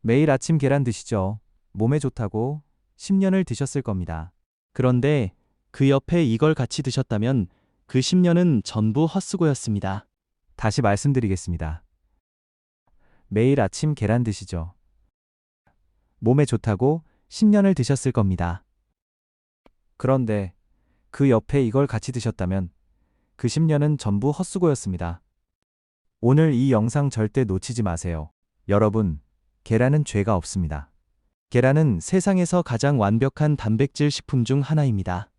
매일 아침 계란 드시죠. 몸에 좋다고 10년을 드셨을 겁니다. 그런데 그 옆에 이걸 같이 드셨다면 그 10년은 전부 헛수고였습니다. 다시 말씀드리겠습니다. 매일 아침 계란 드시죠. 몸에 좋다고 10년을 드셨을 겁니다. 그런데 그 옆에 이걸 같이 드셨다면 그 10년은 전부 헛수고였습니다. 오늘 이 영상 절대 놓치지 마세요. 여러분, 계란은 죄가 없습니다. 계란은 세상에서 가장 완벽한 단백질 식품 중 하나입니다.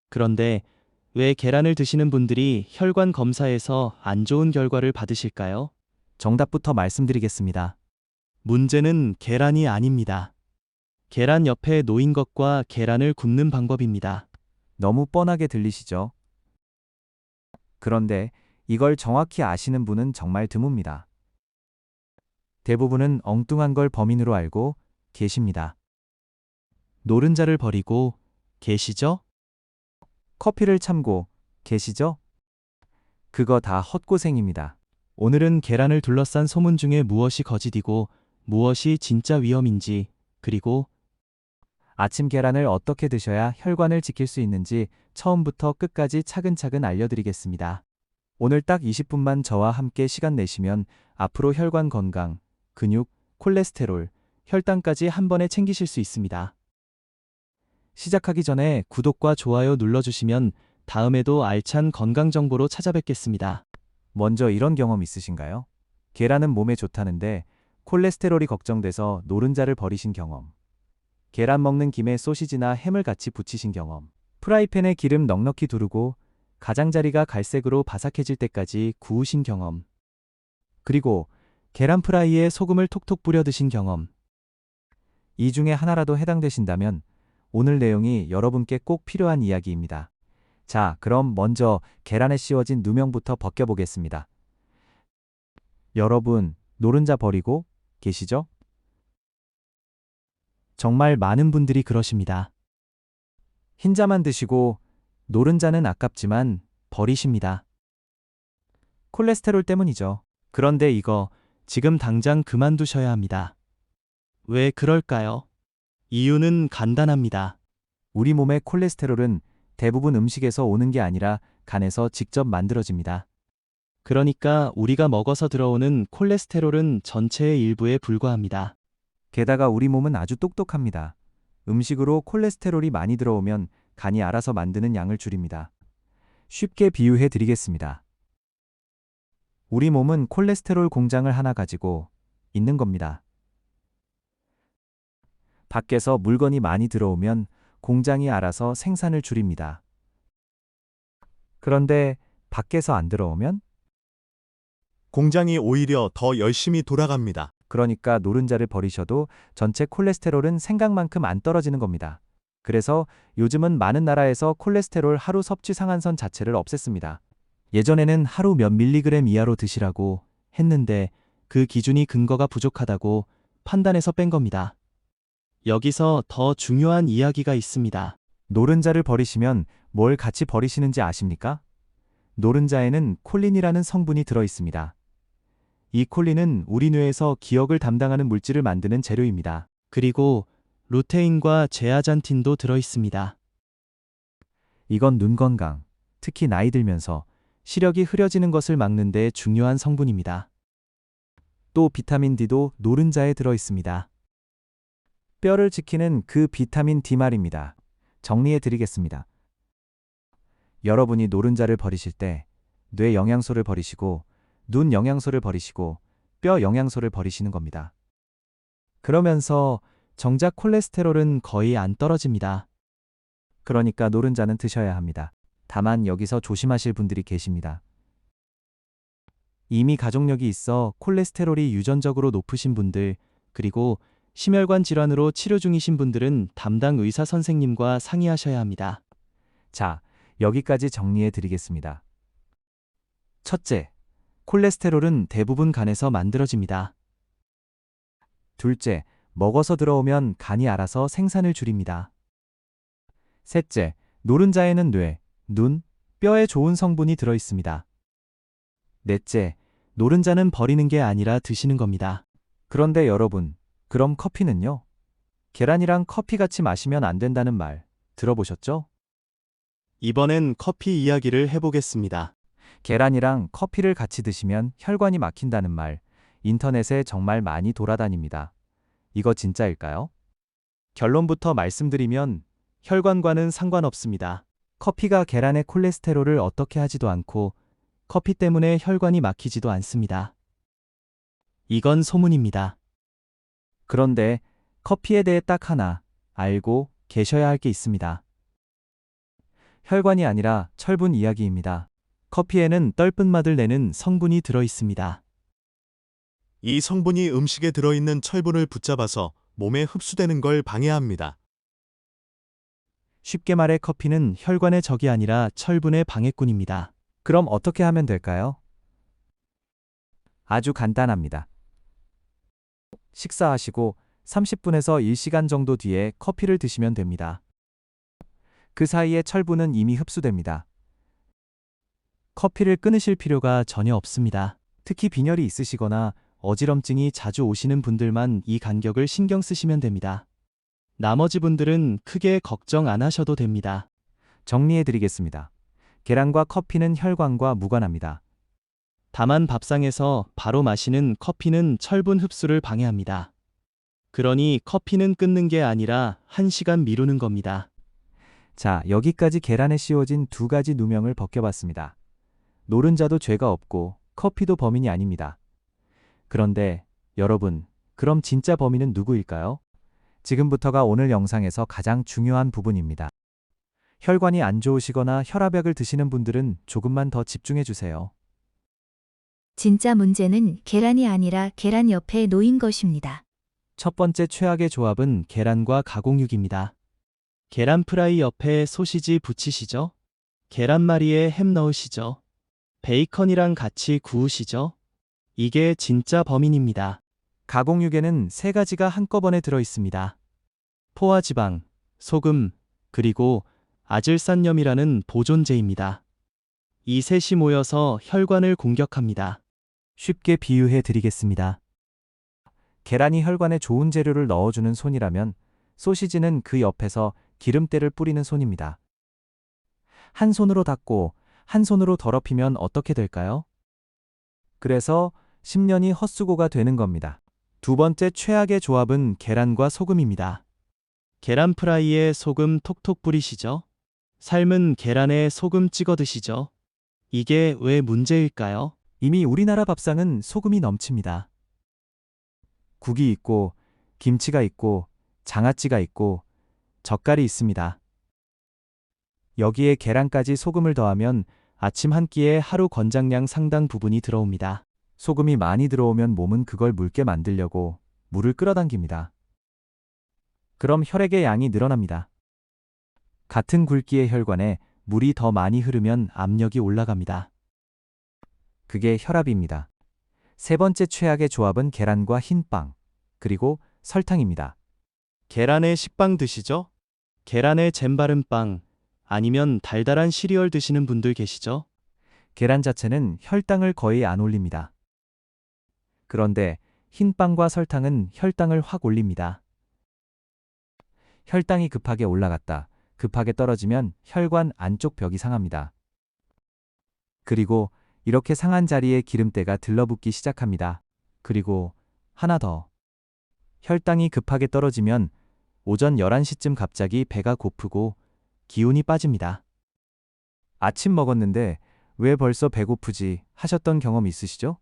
그런데 왜 계란을 드시는 분들이 혈관 검사에서 안 좋은 결과를 받으실까요? 정답부터 말씀드리겠습니다. 문제는 계란이 아닙니다. 계란 옆에 놓인 것과 계란을 굽는 방법입니다. 너무 뻔하게 들리시죠? 그런데 이걸 정확히 아시는 분은 정말 드뭅니다. 대부분은 엉뚱한 걸 범인으로 알고 계십니다. 노른자를 버리고 계시죠? 커피를 참고 계시죠? 그거 다 헛고생입니다. 오늘은 계란을 둘러싼 소문 중에 무엇이 거짓이고 무엇이 진짜 위험인지, 그리고 아침 계란을 어떻게 드셔야 혈관을 지킬 수 있는지 처음부터 끝까지 차근차근 알려드리겠습니다. 오늘 딱 20분만 저와 함께 시간 내시면 앞으로 혈관 건강, 근육, 콜레스테롤, 혈당까지 한 번에 챙기실 수 있습니다. 시작하기 전에 구독과 좋아요 눌러주시면 다음에도 알찬 건강 정보로 찾아뵙겠습니다. 먼저 이런 경험 있으신가요? 계란은 몸에 좋다는데 콜레스테롤이 걱정돼서 노른자를 버리신 경험. 계란 먹는 김에 소시지나 햄을 같이 부치신 경험. 프라이팬에 기름 넉넉히 두르고 가장자리가 갈색으로 바삭해질 때까지 구우신 경험. 그리고 계란 프라이에 소금을 톡톡 뿌려 드신 경험. 이 중에 하나라도 해당되신다면 오늘 내용이 여러분께 꼭 필요한 이야기입니다. 자, 그럼 먼저 계란에 씌워진 누명부터 벗겨보겠습니다. 여러분, 노른자 버리고 계시죠? 정말 많은 분들이 그러십니다. 흰자만 드시고 노른자는 아깝지만 버리십니다. 콜레스테롤 때문이죠. 그런데 이거 지금 당장 그만두셔야 합니다. 왜 그럴까요? 이유는 간단합니다. 우리 몸의 콜레스테롤은 대부분 음식에서 오는 게 아니라 간에서 직접 만들어집니다. 그러니까 우리가 먹어서 들어오는 콜레스테롤은 전체의 일부에 불과합니다. 게다가 우리 몸은 아주 똑똑합니다. 음식으로 콜레스테롤이 많이 들어오면 간이 알아서 만드는 양을 줄입니다. 쉽게 비유해 드리겠습니다. 우리 몸은 콜레스테롤 공장을 하나 가지고 있는 겁니다. 밖에서 물건이 많이 들어오면 공장이 알아서 생산을 줄입니다. 그런데 밖에서 안 들어오면? 공장이 오히려 더 열심히 돌아갑니다. 그러니까 노른자를 버리셔도 전체 콜레스테롤은 생각만큼 안 떨어지는 겁니다. 그래서 요즘은 많은 나라에서 콜레스테롤 하루 섭취 상한선 자체를 없앴습니다. 예전에는 하루 몇 밀리그램 이하로 드시라고 했는데 그 기준이 근거가 부족하다고 판단해서 뺀 겁니다. 여기서 더 중요한 이야기가 있습니다. 노른자를 버리시면 뭘 같이 버리시는지 아십니까? 노른자에는 콜린이라는 성분이 들어 있습니다. 이 콜린은 우리 뇌에서 기억을 담당하는 물질을 만드는 재료입니다. 그리고 루테인과 제아잔틴도 들어 있습니다. 이건 눈 건강, 특히 나이 들면서 시력이 흐려지는 것을 막는 데 중요한 성분입니다. 또 비타민 D도 노른자에 들어 있습니다. 뼈를 지키는 그 비타민 D 말입니다. 정리해 드리겠습니다. 여러분이 노른자를 버리실 때 뇌 영양소를 버리시고 눈 영양소를 버리시고 뼈 영양소를 버리시는 겁니다. 그러면서 정작 콜레스테롤은 거의 안 떨어집니다. 그러니까 노른자는 드셔야 합니다. 다만 여기서 조심하실 분들이 계십니다. 이미 가족력이 있어 콜레스테롤이 유전적으로 높으신 분들, 그리고 심혈관 질환으로 치료 중이신 분들은 담당 의사 선생님과 상의하셔야 합니다. 자, 여기까지 정리해 드리겠습니다. 첫째, 콜레스테롤은 대부분 간에서 만들어집니다. 둘째, 먹어서 들어오면 간이 알아서 생산을 줄입니다. 셋째, 노른자에는 뇌, 눈, 뼈에 좋은 성분이 들어 있습니다. 넷째, 노른자는 버리는 게 아니라 드시는 겁니다. 그런데 여러분, 그럼 커피는요? 계란이랑 커피 같이 마시면 안 된다는 말 들어보셨죠? 이번엔 커피 이야기를 해보겠습니다. 계란이랑 커피를 같이 드시면 혈관이 막힌다는 말 인터넷에 정말 많이 돌아다닙니다. 이거 진짜일까요? 결론부터 말씀드리면 혈관과는 상관없습니다. 커피가 계란의 콜레스테롤을 어떻게 하지도 않고 커피 때문에 혈관이 막히지도 않습니다. 이건 소문입니다. 그런데 커피에 대해 딱 하나 알고 계셔야 할 게 있습니다. 혈관이 아니라 철분 이야기입니다. 커피에는 떫은 맛을 내는 성분이 들어 있습니다. 이 성분이 음식에 들어있는 철분을 붙잡아서 몸에 흡수되는 걸 방해합니다. 쉽게 말해 커피는 혈관의 적이 아니라 철분의 방해꾼입니다. 그럼 어떻게 하면 될까요? 아주 간단합니다. 식사하시고 30분에서 1시간 정도 뒤에 커피를 드시면 됩니다. 그 사이에 철분은 이미 흡수됩니다. 커피를 끊으실 필요가 전혀 없습니다. 특히 빈혈이 있으시거나 어지럼증이 자주 오시는 분들만 이 간격을 신경 쓰시면 됩니다. 나머지 분들은 크게 걱정 안 하셔도 됩니다. 정리해 드리겠습니다. 계란과 커피는 혈관과 무관합니다. 다만 밥상에서 바로 마시는 커피는 철분 흡수를 방해합니다. 그러니 커피는 끊는 게 아니라 1시간 미루는 겁니다. 자, 여기까지 계란에 씌워진 두 가지 누명을 벗겨봤습니다. 노른자도 죄가 없고 커피도 범인이 아닙니다. 그런데 여러분, 그럼 진짜 범인은 누구일까요? 지금부터가 오늘 영상에서 가장 중요한 부분입니다. 혈관이 안 좋으시거나 혈압약을 드시는 분들은 조금만 더 집중해 주세요. 진짜 문제는 계란이 아니라 계란 옆에 놓인 것입니다. 첫 번째 최악의 조합은 계란과 가공육입니다. 계란 프라이 옆에 소시지 붙이시죠? 계란말이에 햄 넣으시죠? 베이컨이랑 같이 구우시죠? 이게 진짜 범인입니다. 가공육에는 세 가지가 한꺼번에 들어 있습니다. 포화지방, 소금, 그리고 아질산염이라는 보존제입니다. 이 셋이 모여서 혈관을 공격합니다. 쉽게 비유해 드리겠습니다. 계란이 혈관에 좋은 재료를 넣어주는 손이라면 소시지는 그 옆에서 기름때를 뿌리는 손입니다. 한 손으로 닦고 한 손으로 더럽히면 어떻게 될까요? 그래서 10년이 헛수고가 되는 겁니다. 두 번째 최악의 조합은 계란과 소금입니다. 계란 프라이에 소금 톡톡 뿌리시죠? 삶은 계란에 소금 찍어 드시죠? 이게 왜 문제일까요? 이미 우리나라 밥상은 소금이 넘칩니다. 국이 있고, 김치가 있고, 장아찌가 있고, 젓갈이 있습니다. 여기에 계란까지 소금을 더하면 아침 한 끼에 하루 권장량 상당 부분이 들어옵니다. 소금이 많이 들어오면 몸은 그걸 묽게 만들려고 물을 끌어당깁니다. 그럼 혈액의 양이 늘어납니다. 같은 굵기의 혈관에 물이 더 많이 흐르면 압력이 올라갑니다. 그게 혈압입니다. 세 번째 최악의 조합은 계란과 흰빵, 그리고 설탕입니다. 계란에 식빵 드시죠? 계란에 잼 바른 빵, 아니면 달달한 시리얼 드시는 분들 계시죠? 계란 자체는 혈당을 거의 안 올립니다. 그런데 흰빵과 설탕은 혈당을 확 올립니다. 혈당이 급하게 올라갔다, 급하게 떨어지면 혈관 안쪽 벽이 상합니다. 그리고 이렇게 상한 자리에 기름때가 들러붙기 시작합니다. 그리고 하나 더. 혈당이 급하게 떨어지면 오전 11시쯤 갑자기 배가 고프고 기운이 빠집니다. 아침 먹었는데 왜 벌써 배고프지 하셨던 경험 있으시죠?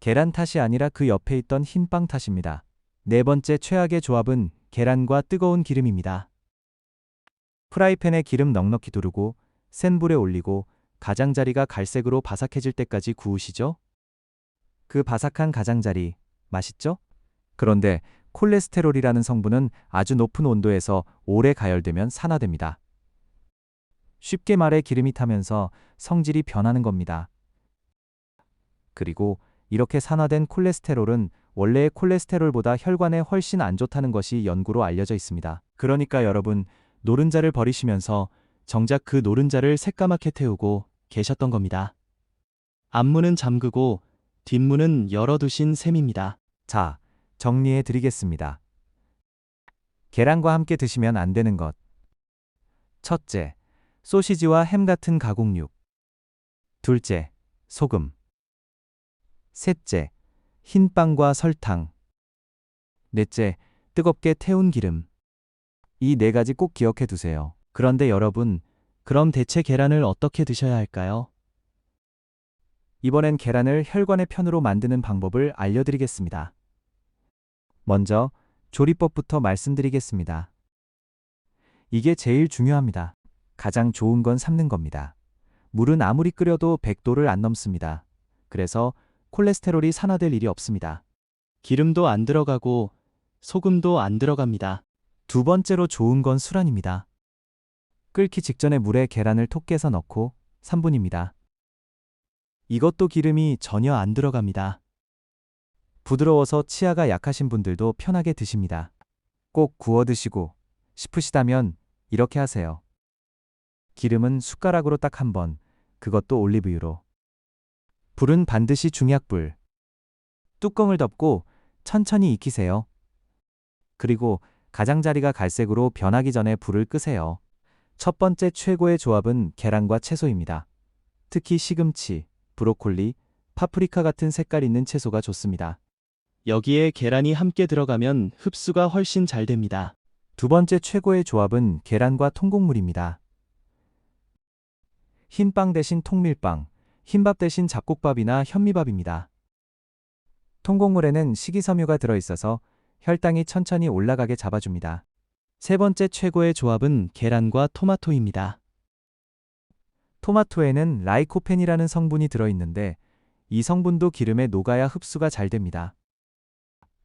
계란 탓이 아니라 그 옆에 있던 흰빵 탓입니다. 네 번째 최악의 조합은 계란과 뜨거운 기름입니다. 프라이팬에 기름 넉넉히 두르고 센 불에 올리고 가장자리가 갈색으로 바삭해질 때까지 구우시죠? 그 바삭한 가장자리 맛있죠? 그런데 콜레스테롤이라는 성분은 아주 높은 온도에서 오래 가열되면 산화됩니다. 쉽게 말해 기름이 타면서 성질이 변하는 겁니다. 그리고 이렇게 산화된 콜레스테롤은 원래의 콜레스테롤보다 혈관에 훨씬 안 좋다는 것이 연구로 알려져 있습니다. 그러니까 여러분, 노른자를 버리시면서 정작 그 노른자를 새까맣게 태우고 계셨던 겁니다. 앞문은 잠그고 뒷문은 열어두신 셈입니다. 자, 정리해 드리겠습니다. 계란과 함께 드시면 안 되는 것. 첫째, 소시지와 햄 같은 가공육. 둘째, 소금. 셋째, 흰 빵과 설탕. 넷째, 뜨겁게 태운 기름. 이 네 가지 꼭 기억해 두세요. 그런데 여러분, 그럼 대체 계란을 어떻게 드셔야 할까요? 이번엔 계란을 혈관의 편으로 만드는 방법을 알려드리겠습니다. 먼저 조리법부터 말씀드리겠습니다. 이게 제일 중요합니다. 가장 좋은 건 삶는 겁니다. 물은 아무리 끓여도 100도를 안 넘습니다. 그래서 콜레스테롤이 산화될 일이 없습니다. 기름도 안 들어가고 소금도 안 들어갑니다. 두 번째로 좋은 건 수란입니다. 끓기 직전에 물에 계란을 톡 깨서 넣고 3분입니다. 이것도 기름이 전혀 안 들어갑니다. 부드러워서 치아가 약하신 분들도 편하게 드십니다. 꼭 구워 드시고 싶으시다면 이렇게 하세요. 기름은 숟가락으로 딱 한 번, 그것도 올리브유로. 불은 반드시 중약불. 뚜껑을 덮고 천천히 익히세요. 그리고 가장자리가 갈색으로 변하기 전에 불을 끄세요. 첫 번째 최고의 조합은 계란과 채소입니다. 특히 시금치, 브로콜리, 파프리카 같은 색깔 있는 채소가 좋습니다. 여기에 계란이 함께 들어가면 흡수가 훨씬 잘 됩니다. 두 번째 최고의 조합은 계란과 통곡물입니다. 흰빵 대신 통밀빵, 흰밥 대신 잡곡밥이나 현미밥입니다. 통곡물에는 식이섬유가 들어있어서 혈당이 천천히 올라가게 잡아줍니다. 세 번째 최고의 조합은 계란과 토마토입니다. 토마토에는 라이코펜이라는 성분이 들어있는데 이 성분도 기름에 녹아야 흡수가 잘 됩니다.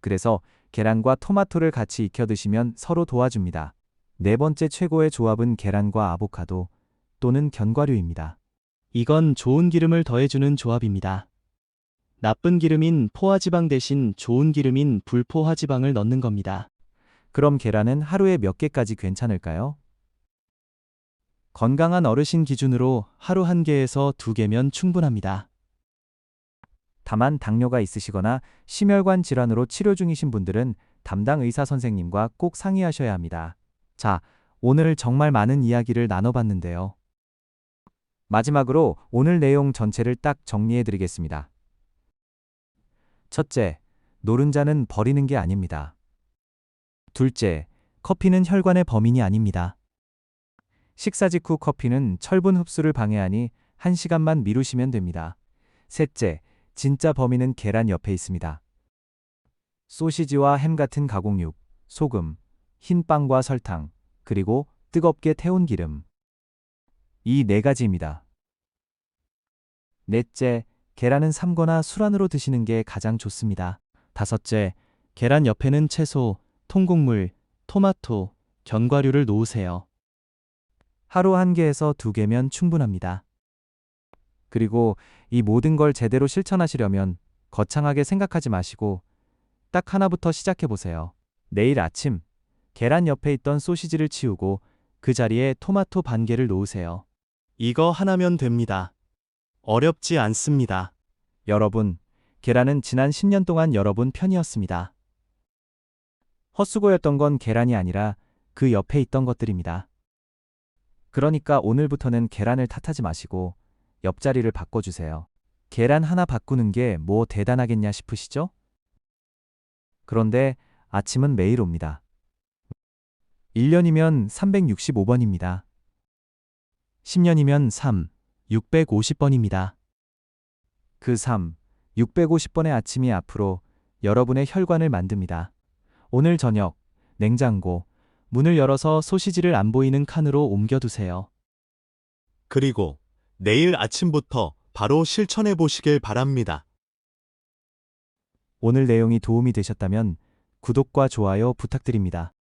그래서 계란과 토마토를 같이 익혀 드시면 서로 도와줍니다. 네 번째 최고의 조합은 계란과 아보카도 또는 견과류입니다. 이건 좋은 기름을 더해주는 조합입니다. 나쁜 기름인 포화지방 대신 좋은 기름인 불포화지방을 넣는 겁니다. 그럼 계란은 하루에 몇 개까지 괜찮을까요? 건강한 어르신 기준으로 하루 1개에서 2개면 충분합니다. 다만 당뇨가 있으시거나 심혈관 질환으로 치료 중이신 분들은 담당 의사 선생님과 꼭 상의하셔야 합니다. 자, 오늘 정말 많은 이야기를 나눠봤는데요. 마지막으로 오늘 내용 전체를 딱 정리해 드리겠습니다. 첫째, 노른자는 버리는 게 아닙니다. 둘째, 커피는 혈관의 범인이 아닙니다. 식사 직후 커피는 철분 흡수를 방해하니 1시간만 미루시면 됩니다. 셋째, 진짜 범인은 계란 옆에 있습니다. 소시지와 햄 같은 가공육, 소금, 흰 빵과 설탕, 그리고 뜨겁게 태운 기름. 이 네 가지입니다. 넷째, 계란은 삶거나 술안으로 드시는 게 가장 좋습니다. 다섯째, 계란 옆에는 채소, 통곡물, 토마토, 견과류를 놓으세요. 하루 1개에서 2개면 충분합니다. 그리고 이 모든 걸 제대로 실천하시려면 거창하게 생각하지 마시고 딱 하나부터 시작해 보세요. 내일 아침, 계란 옆에 있던 소시지를 치우고 그 자리에 토마토 반 개를 놓으세요. 이거 하나면 됩니다. 어렵지 않습니다. 여러분, 계란은 지난 10년 동안 여러분 편이었습니다. 헛수고였던 건 계란이 아니라 그 옆에 있던 것들입니다. 그러니까 오늘부터는 계란을 탓하지 마시고 옆자리를 바꿔주세요. 계란 하나 바꾸는 게 뭐 대단하겠냐 싶으시죠? 그런데 아침은 매일 옵니다. 1년이면 365번입니다. 10년이면 650번입니다. 그 650번의 아침이 앞으로 여러분의 혈관을 만듭니다. 오늘 저녁, 냉장고, 문을 열어서 소시지를 안 보이는 칸으로 옮겨두세요. 그리고 내일 아침부터 바로 실천해 보시길 바랍니다. 오늘 내용이 도움이 되셨다면 구독과 좋아요 부탁드립니다.